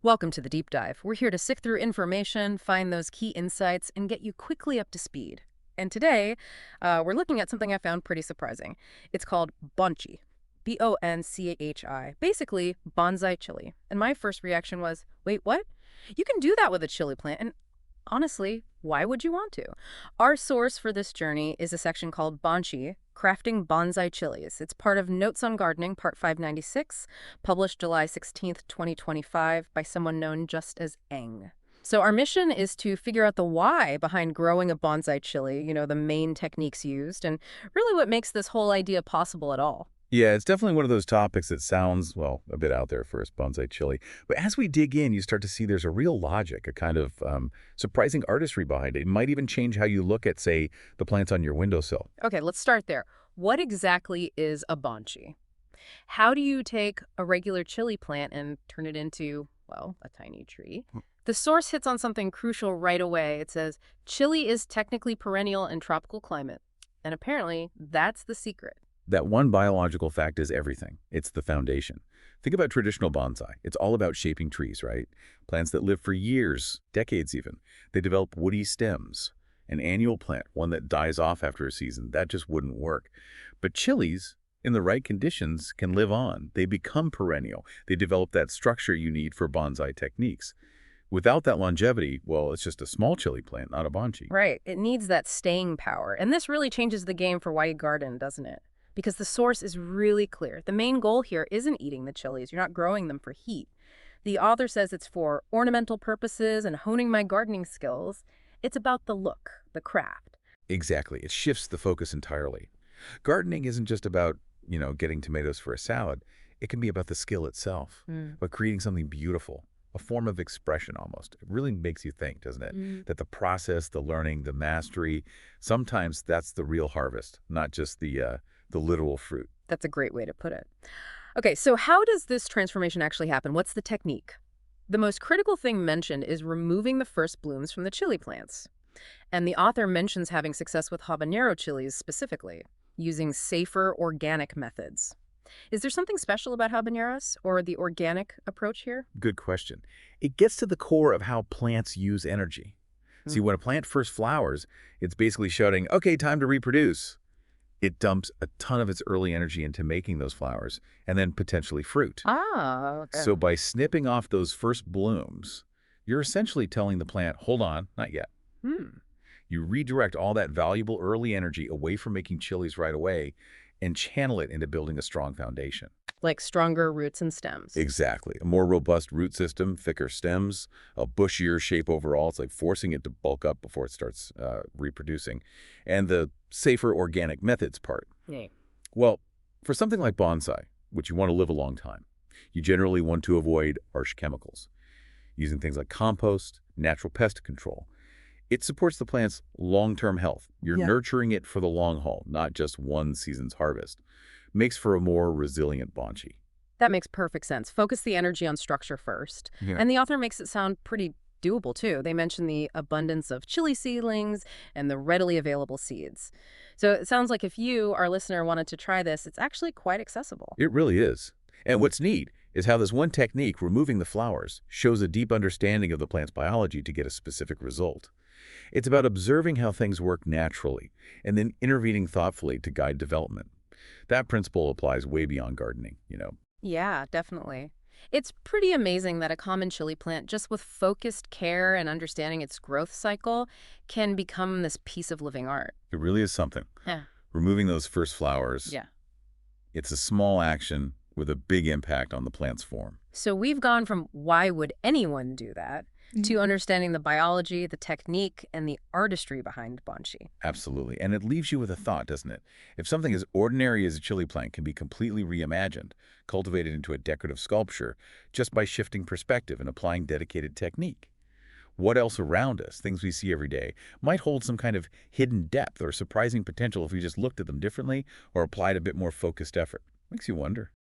Welcome to the deep dive. We're here to sift through information, find those key insights, and get you quickly up to speed. And today, we're looking at something I found pretty surprising. It's called Bonchi, Bonchi, basically bonsai chili. And my first reaction was, wait, what? You can do that with a chili plant, and honestly, why would you want to? Our source for this journey is a section called Bonchi, Crafting Bonsai Chilies. It's part of Notes on Gardening, Part 596, published July 16th, 2025, by someone known just as Eng. So our mission is to figure out the why behind growing a bonsai chili, the main techniques used, and really what makes this whole idea possible at all. Yeah, it's definitely one of those topics that sounds, well, a bit out there for us, bonsai chili. But as we dig in, you start to see there's a real logic, a kind of surprising artistry behind it. It might even change how you look at, say, the plants on your windowsill. Okay, let's start there. What exactly is a bonchi? How do you take a regular chili plant and turn it into, well, a tiny tree? The source hits on something crucial right away. It says, chili is technically perennial in tropical climate. And apparently, that's the secret. That one biological fact is everything. It's the foundation. Think about traditional bonsai. It's all about shaping trees, right? Plants that live for years, decades even. They develop woody stems. An annual plant, one that dies off after a season, that just wouldn't work. But chilies, in the right conditions, can live on. They become perennial. They develop that structure you need for bonsai techniques. Without that longevity, well, it's just a small chili plant, not a bonchi. Right. It needs that staying power. And this really changes the game for why you garden, doesn't it? Because the source is really clear. The main goal here isn't eating the chilies. You're not growing them for heat. The author says it's for ornamental purposes and honing my gardening skills. It's about the look, the craft. Exactly. It shifts the focus entirely. Gardening isn't just about, getting tomatoes for a salad. It can be about the skill itself, about creating something beautiful, a form of expression almost. It really makes you think, doesn't it? That the process, the learning, the mastery, sometimes that's the real harvest, not just the literal fruit. That's a great way to put it. Okay, so how does this transformation actually happen? What's the technique? The most critical thing mentioned is removing the first blooms from the chili plants. And the author mentions having success with habanero chilies specifically, using safer organic methods. Is there something special about habaneros or the organic approach here? Good question. It gets to the core of how plants use energy. See, when a plant first flowers, it's basically shouting, okay, time to reproduce. It dumps a ton of its early energy into making those flowers and then potentially fruit. Okay. So by snipping off those first blooms, you're essentially telling the plant, hold on, not yet. You redirect all that valuable early energy away from making chilies right away and channel it into building a strong foundation. Like stronger roots and stems. Exactly. A more robust root system, thicker stems, a bushier shape overall. It's like forcing it to bulk up before it starts reproducing. And the safer organic methods part. Yeah. Well, for something like bonsai, which you want to live a long time, you generally want to avoid harsh chemicals. Using things like compost, natural pest control. It supports the plant's long-term health. You're nurturing it for the long haul, not just one season's harvest. Makes for a more resilient bonchi. That makes perfect sense. Focus the energy on structure first. Yeah. And the author makes it sound pretty doable, too. They mention the abundance of chili seedlings and the readily available seeds. So it sounds like if you, our listener, wanted to try this, it's actually quite accessible. It really is. And what's neat is how this one technique, removing the flowers, shows a deep understanding of the plant's biology to get a specific result. It's about observing how things work naturally and then intervening thoughtfully to guide development. That principle applies way beyond gardening. Yeah, definitely. It's pretty amazing that a common chili plant, just with focused care and understanding its growth cycle, can become this piece of living art. It really is something. Yeah. Removing those first flowers, Yeah. it's a small action with a big impact on the plant's form. So we've gone from why would anyone do that to understanding the biology, the technique, and the artistry behind Bonchi. Absolutely. And it leaves you with a thought, doesn't it? If something as ordinary as a chili plant can be completely reimagined, cultivated into a decorative sculpture, just by shifting perspective and applying dedicated technique, what else around us, things we see every day, might hold some kind of hidden depth or surprising potential if we just looked at them differently or applied a bit more focused effort? Makes you wonder.